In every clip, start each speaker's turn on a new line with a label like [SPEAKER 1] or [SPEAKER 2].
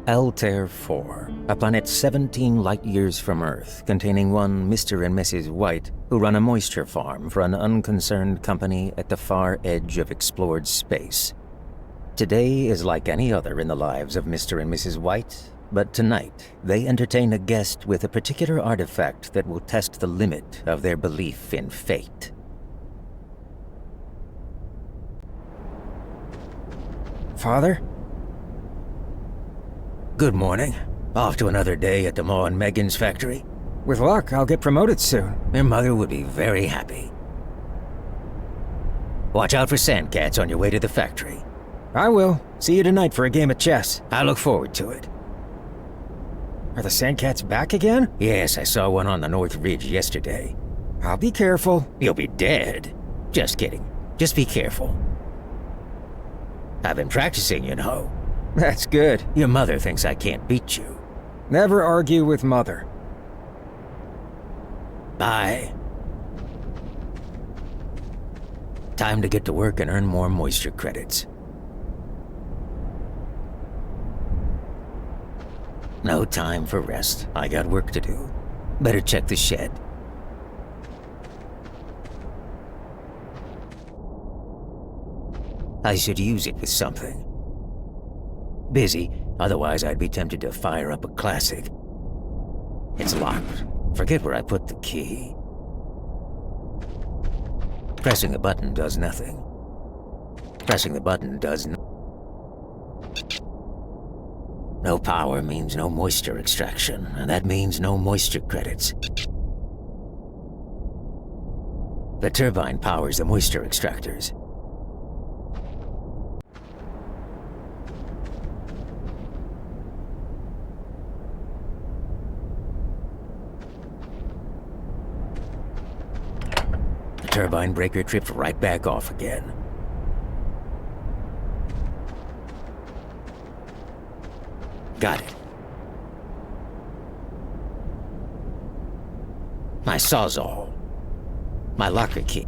[SPEAKER 1] Altair 4, a planet 17 light-years from Earth, containing one Mr. and Mrs. White, who run a moisture farm for an unconcerned company at the far edge of explored space. Today is like any other in the lives of Mr. and Mrs. White, but tonight they entertain a guest with a particular artifact that will test the limit of their belief in fate.
[SPEAKER 2] Father?
[SPEAKER 1] Good morning. Off to another day at the Ma and Megan's factory?
[SPEAKER 2] With luck, I'll get promoted soon.
[SPEAKER 1] Your mother would be very happy. Watch out for sandcats on your way to the factory.
[SPEAKER 2] I will. See you tonight for a game of chess.
[SPEAKER 1] I look forward to it.
[SPEAKER 2] Are the sandcats back again?
[SPEAKER 1] Yes, I saw one on the North Ridge yesterday.
[SPEAKER 2] I'll be careful.
[SPEAKER 1] You'll be dead. Just kidding. Just be careful. I've been practicing, you know.
[SPEAKER 2] That's good.
[SPEAKER 1] Your mother thinks I can't beat you.
[SPEAKER 2] Never argue with Mother.
[SPEAKER 1] Bye. Time to get to work and earn more moisture credits. No time for rest. I got work to do. Better check the shed. I should use it with something. Busy, otherwise I'd be tempted to fire up a classic. It's locked. Forget where I put the key. Pressing a button does nothing. Pressing the button does no power means no moisture extraction, and that means no moisture credits. The turbine powers the moisture extractors. The turbine breaker tripped right back off again. Got it. My sawzall. My locker key.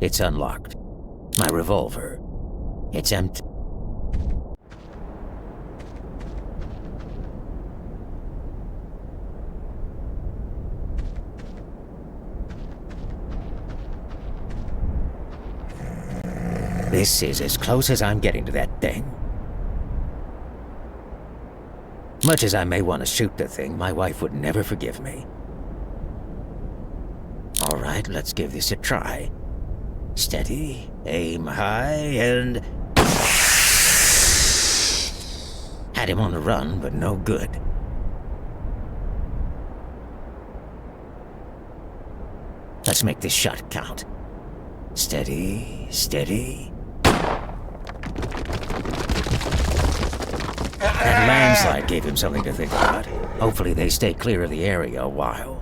[SPEAKER 1] It's unlocked. My revolver. It's empty. This is as close as I'm getting to that thing. Much as I may want to shoot the thing, my wife would never forgive me. All right, let's give this a try. Steady, aim high, and... Had him on the run, but no good. Let's make this shot count. Steady, steady. That landslide gave him something to think about. Hopefully they stay clear of the area a while.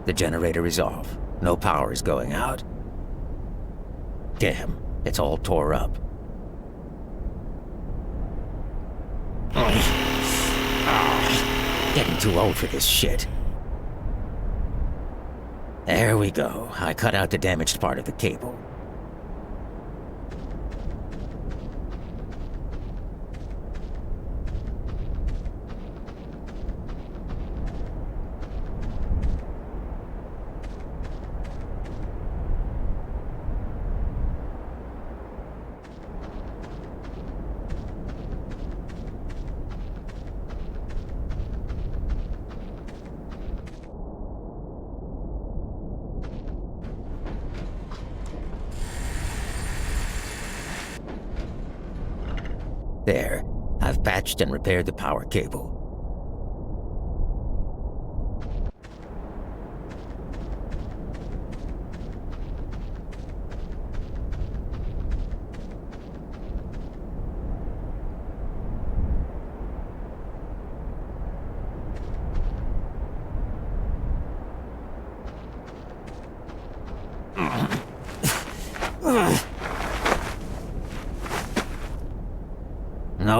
[SPEAKER 1] The generator is off. No power is going out. Damn, it's all tore up. Getting too old for this shit. There we go. I cut out the damaged part of the cable. There, I've patched and repaired the power cable.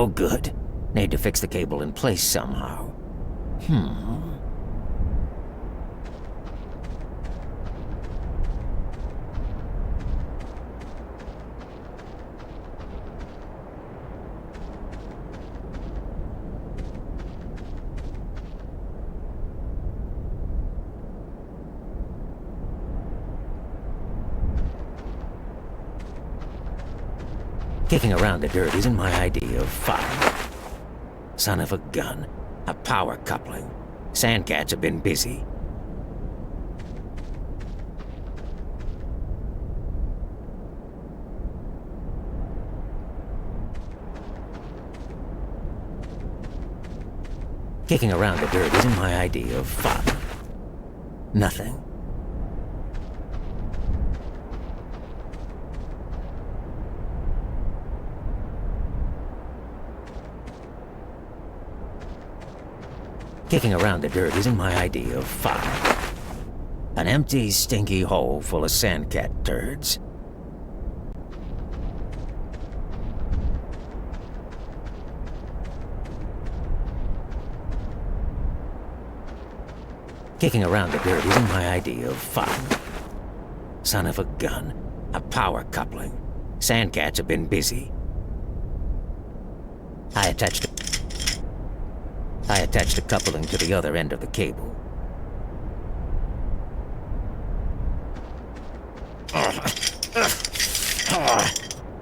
[SPEAKER 1] No good. Need to fix the cable in place somehow. Kicking around the dirt isn't my idea of fun. Son of a gun. A power coupling. Sandcats have been busy. Kicking around the dirt isn't my idea of fun. Nothing. Kicking around the dirt isn't my idea of fun. An empty, stinky hole full of sandcat turds. Kicking around the dirt isn't my idea of fun. Son of a gun. A power coupling. Sandcats have been busy. I attached the coupling to the other end of the cable.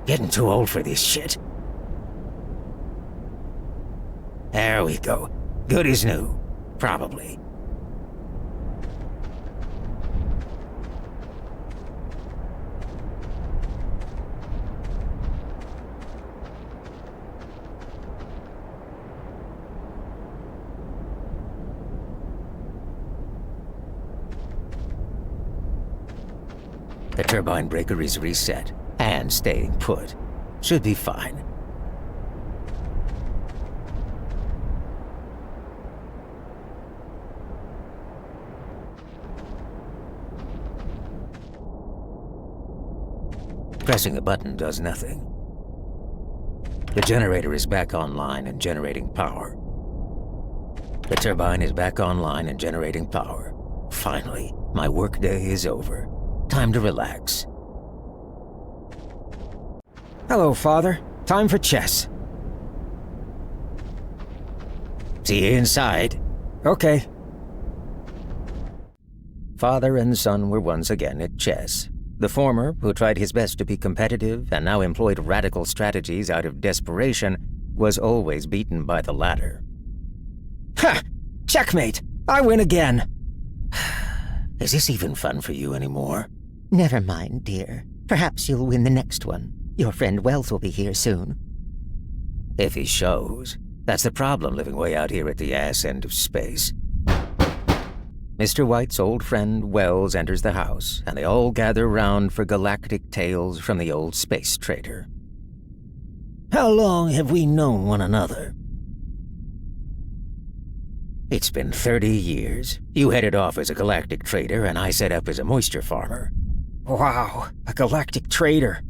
[SPEAKER 1] Getting too old for this shit. There we go. Good as new. Probably. The turbine breaker is reset and staying put. Should be fine. Pressing a button does nothing. The generator is back online and generating power. The turbine is back online and generating power. Finally, my workday is over. Time to relax.
[SPEAKER 2] Hello, Father. Time for chess.
[SPEAKER 1] See you inside.
[SPEAKER 2] Okay.
[SPEAKER 1] Father and son were once again at chess. The former, who tried his best to be competitive and now employed radical strategies out of desperation, was always beaten by the latter.
[SPEAKER 2] Ha! Checkmate! I win again!
[SPEAKER 1] Is this even fun for you anymore?
[SPEAKER 3] Never mind, dear. Perhaps you'll win the next one. Your friend Wells will be here soon.
[SPEAKER 1] If he shows. That's the problem living way out here at the ass end of space. Mr. White's old friend Wells enters the house, and they all gather round for galactic tales from the old space trader.
[SPEAKER 4] How long have we known one another?
[SPEAKER 1] It's been 30 years. You headed off as a galactic trader, and I set up as a moisture farmer.
[SPEAKER 2] Wow, a galactic trader.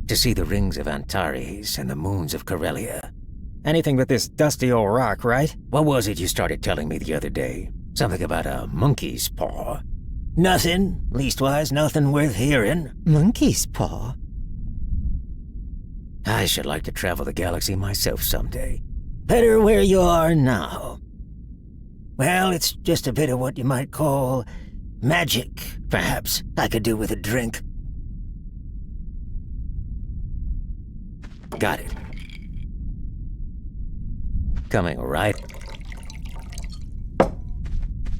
[SPEAKER 1] To see the rings of Antares and the moons of Corellia.
[SPEAKER 2] Anything but this dusty old rock, right?
[SPEAKER 1] What was it you started telling me the other day? Something about a monkey's paw.
[SPEAKER 4] Nothing. Leastwise, nothing worth hearing.
[SPEAKER 3] Monkey's paw?
[SPEAKER 1] I should like to travel the galaxy myself someday.
[SPEAKER 4] Better where you are now. Well, it's just a bit of what you might call magic, perhaps. I could do with a drink.
[SPEAKER 1] Got it. Coming right.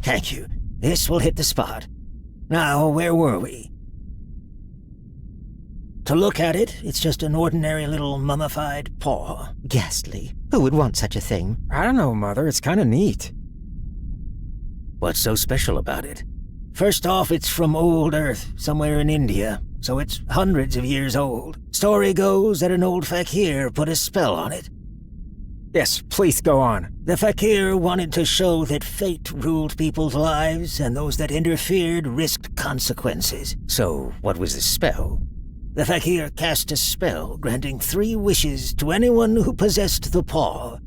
[SPEAKER 4] Thank you. This will hit the spot. Now, where were we? To look at it, it's just an ordinary little mummified paw.
[SPEAKER 3] Ghastly. Who would want such a thing?
[SPEAKER 2] I don't know, Mother. It's kind of neat.
[SPEAKER 1] What's so special about it?
[SPEAKER 4] First off, it's from old Earth, somewhere in India, so it's hundreds of years old. Story goes that an old fakir put a spell on it.
[SPEAKER 2] Yes, please go on.
[SPEAKER 4] The fakir wanted to show that fate ruled people's lives, and those that interfered risked consequences.
[SPEAKER 1] So, what was the spell?
[SPEAKER 4] The fakir cast a spell granting 3 wishes to anyone who possessed the paw.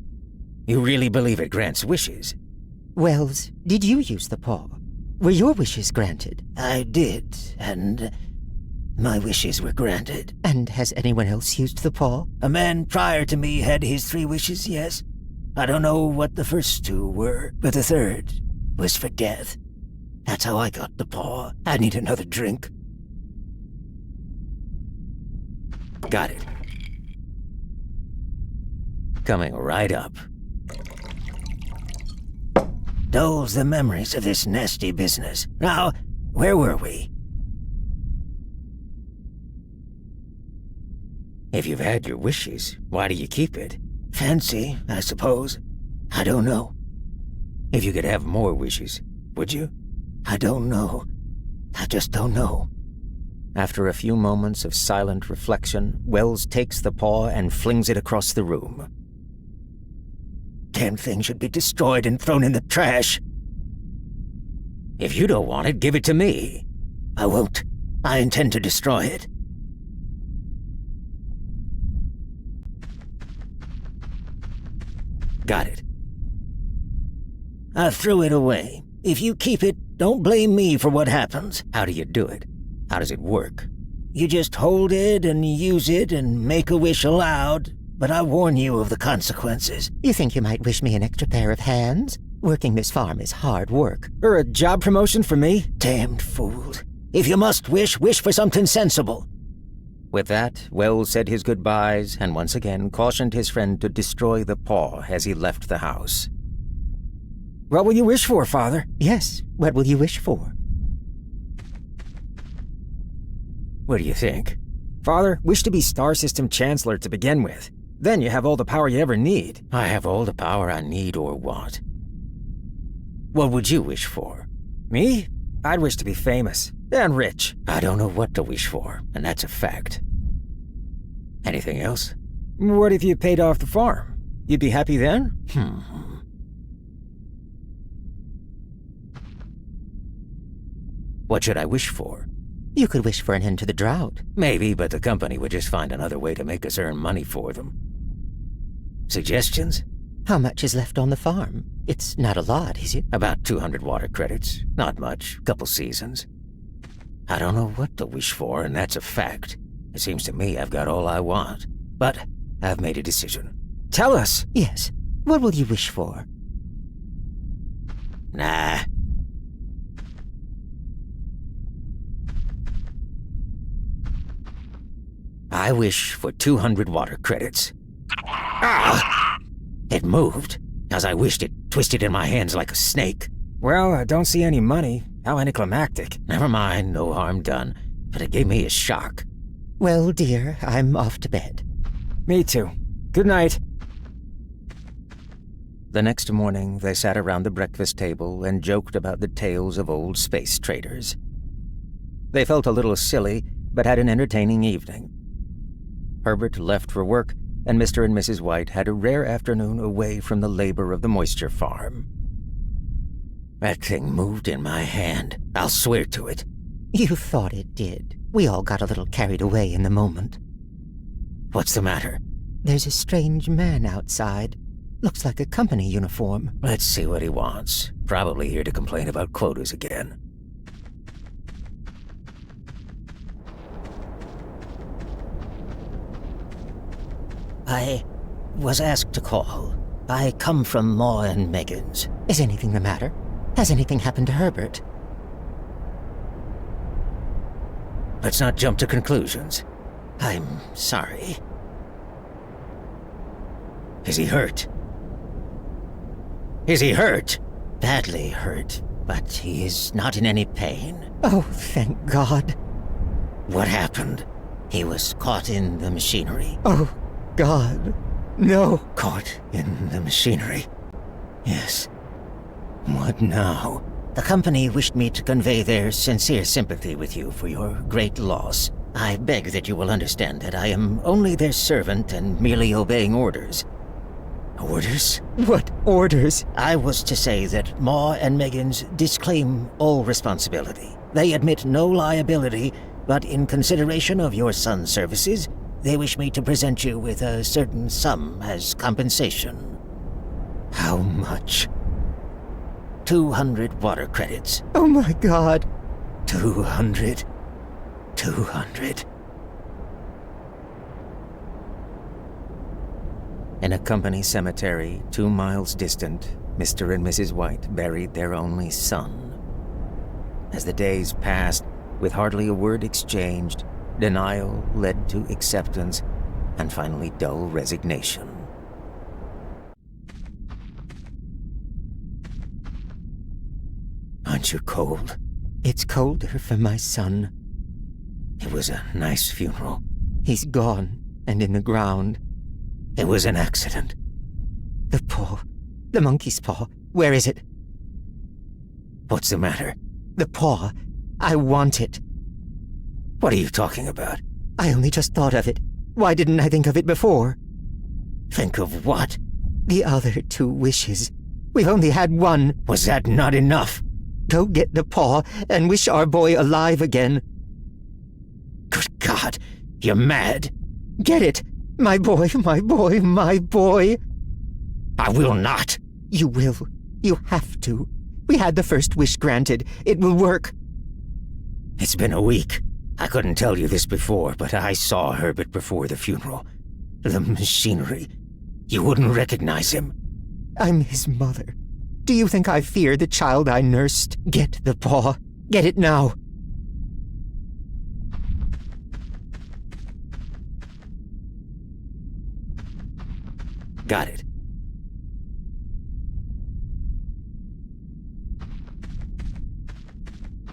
[SPEAKER 1] You really believe it grants wishes?
[SPEAKER 3] Wells, did you use the paw? Were your wishes granted?
[SPEAKER 4] I did, and my wishes were granted.
[SPEAKER 3] And has anyone else used the paw?
[SPEAKER 4] A man prior to me had his 3 wishes, yes. I don't know what the first 2 were, but the 3rd was for death. That's how I got the paw. I need another drink.
[SPEAKER 1] Got it. Coming right up.
[SPEAKER 4] Dulls the memories of this nasty business. Now, where were we?
[SPEAKER 1] If you've had your wishes, why do you keep it?
[SPEAKER 4] Fancy, I suppose. I don't know.
[SPEAKER 1] If you could have more wishes, would you?
[SPEAKER 4] I don't know. I just don't know.
[SPEAKER 1] After a few moments of silent reflection, Wells takes the paw and flings it across the room.
[SPEAKER 4] Damn thing should be destroyed and thrown in the trash.
[SPEAKER 1] If you don't want it, give it to me.
[SPEAKER 4] I won't. I intend to destroy it.
[SPEAKER 1] Got it.
[SPEAKER 4] I threw it away. If you keep it, don't blame me for what happens.
[SPEAKER 1] How do you do it? How does it work?
[SPEAKER 4] You just hold it and use it and make a wish aloud, but I warn you of the consequences.
[SPEAKER 3] You think you might wish me an extra pair of hands? Working this farm is hard work.
[SPEAKER 2] Or a job promotion for me?
[SPEAKER 4] Damned fools. If you must wish, wish for something sensible.
[SPEAKER 1] With that, Wells said his goodbyes and once again cautioned his friend to destroy the paw as he left the house.
[SPEAKER 2] What will you wish for, Father?
[SPEAKER 3] Yes, what will you wish for?
[SPEAKER 1] What do you think?
[SPEAKER 2] Father, wish to be Star System Chancellor to begin with. Then you have all the power you ever need.
[SPEAKER 1] I have all the power I need or want. What would you wish for?
[SPEAKER 2] Me? I'd wish to be famous and rich.
[SPEAKER 1] I don't know what to wish for, and that's a fact. Anything else?
[SPEAKER 2] What if you paid off the farm? You'd be happy then?
[SPEAKER 1] What should I wish for?
[SPEAKER 3] You could wish for an end to the drought.
[SPEAKER 1] Maybe, but the company would just find another way to make us earn money for them. Suggestions?
[SPEAKER 3] How much is left on the farm? It's not a lot, is it?
[SPEAKER 1] About 200 water credits. Not much. Couple seasons. I don't know what to wish for, and that's a fact. It seems to me I've got all I want. But I've made a decision.
[SPEAKER 2] Tell us.
[SPEAKER 3] Yes. What will you wish for?
[SPEAKER 1] Nah. I wish for 200 water credits. Ah! It moved. As I wished, it twisted in my hands like a snake.
[SPEAKER 2] Well, I don't see any money. How anticlimactic.
[SPEAKER 1] Never mind, no harm done. But it gave me a shock.
[SPEAKER 3] Well, dear, I'm off to bed.
[SPEAKER 2] Me too. Good night.
[SPEAKER 1] The next morning, they sat around the breakfast table and joked about the tales of old space traders. They felt a little silly, but had an entertaining evening. Herbert left for work, and Mr. and Mrs. White had a rare afternoon away from the labor of the moisture farm. That thing moved in my hand. I'll swear to it.
[SPEAKER 3] You thought it did. We all got a little carried away in the moment.
[SPEAKER 1] What's the matter?
[SPEAKER 3] There's a strange man outside. Looks like a company uniform.
[SPEAKER 1] Let's see what he wants. Probably here to complain about quotas again.
[SPEAKER 4] I was asked to call. I come from Ma and Megan's.
[SPEAKER 3] Is anything the matter? Has anything happened to Herbert?
[SPEAKER 1] Let's not jump to conclusions.
[SPEAKER 4] I'm sorry.
[SPEAKER 1] Is he hurt? Is he hurt?
[SPEAKER 4] Badly hurt, but he is not in any pain.
[SPEAKER 3] Oh, thank God.
[SPEAKER 1] What happened?
[SPEAKER 4] He was caught in the machinery.
[SPEAKER 3] Oh, God. No.
[SPEAKER 1] Caught in the machinery? Yes. What now?
[SPEAKER 4] The company wished me to convey their sincere sympathy with you for your great loss. I beg that you will understand that I am only their servant and merely obeying orders.
[SPEAKER 1] Orders?
[SPEAKER 3] What orders?
[SPEAKER 4] I was to say that Ma and Megan's disclaim all responsibility. They admit no liability, but in consideration of your son's services, they wish me to present you with a certain sum as compensation.
[SPEAKER 1] How much?
[SPEAKER 4] 200 water credits.
[SPEAKER 3] Oh my god.
[SPEAKER 4] 200. 200.
[SPEAKER 1] In a company cemetery 2 miles distant, Mr. and Mrs. White buried their only son. As the days passed, with hardly a word exchanged, denial led to acceptance, and finally dull resignation. Aren't you cold?
[SPEAKER 3] It's colder for my son.
[SPEAKER 1] It was a nice funeral.
[SPEAKER 3] He's gone and in the ground.
[SPEAKER 1] It was an accident.
[SPEAKER 3] The paw. The monkey's paw. Where is it?
[SPEAKER 1] What's the matter?
[SPEAKER 3] The paw. I want it.
[SPEAKER 1] What are you talking about?
[SPEAKER 3] I only just thought of it. Why didn't I think of it before?
[SPEAKER 1] Think of what?
[SPEAKER 3] The other 2 wishes. We've only had one.
[SPEAKER 1] Was that not enough?
[SPEAKER 3] Go get the paw and wish our boy alive again.
[SPEAKER 1] Good God, you're mad.
[SPEAKER 3] Get it! My boy, my boy, my boy!
[SPEAKER 1] I will not.
[SPEAKER 3] You will. You have to. We had the first wish granted. It will work.
[SPEAKER 1] It's been a week. I couldn't tell you this before, but I saw Herbert before the funeral. The machinery. You wouldn't recognize him.
[SPEAKER 3] I'm his mother. Do you think I fear the child I nursed? Get the paw. Get it now.
[SPEAKER 1] Got it.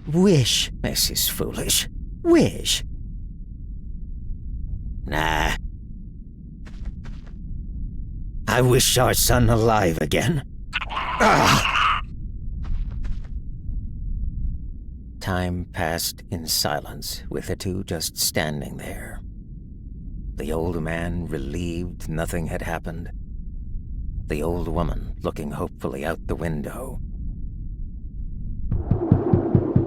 [SPEAKER 3] Wish.
[SPEAKER 1] This is foolish.
[SPEAKER 3] Wish.
[SPEAKER 1] Nah. I wish our son alive again. Ah! Time passed in silence, with the 2 just standing there. The old man relieved nothing had happened. The old woman looking hopefully out the window.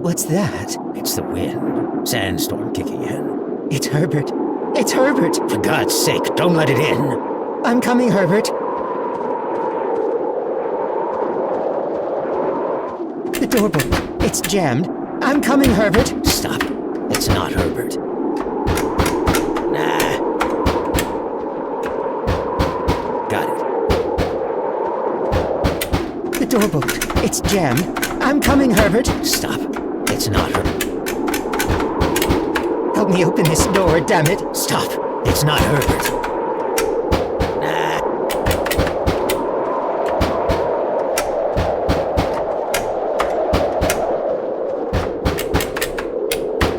[SPEAKER 3] What's that?
[SPEAKER 1] It's the wind. Sandstorm kicking in.
[SPEAKER 3] It's Herbert. It's Herbert!
[SPEAKER 1] For God's sake, don't let it in!
[SPEAKER 3] I'm coming, Herbert. The doorbell. It's jammed. I'm coming, Herbert.
[SPEAKER 1] Stop. It's not Herbert. Nah. Got it.
[SPEAKER 3] The doorbell. It's jammed. I'm coming, Herbert.
[SPEAKER 1] Stop. It's not Herbert.
[SPEAKER 3] Help me open this door, damn it.
[SPEAKER 1] Stop. It's not Herbert. Nah.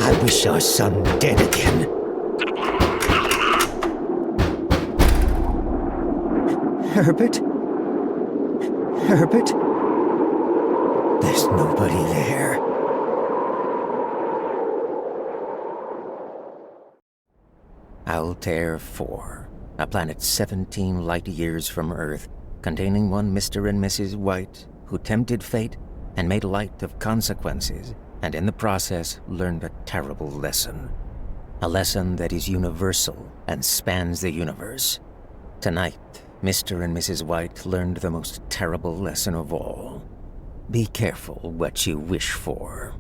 [SPEAKER 1] I wish our son dead again.
[SPEAKER 3] Herbert? Herbert?
[SPEAKER 1] There's nobody there. Altair 4, a planet 17 light-years from Earth, containing one Mr. and Mrs. White, who tempted fate and made light of consequences, and in the process learned a terrible lesson. A lesson that is universal and spans the universe. Tonight, Mr. and Mrs. White learned the most terrible lesson of all. Be careful what you wish for.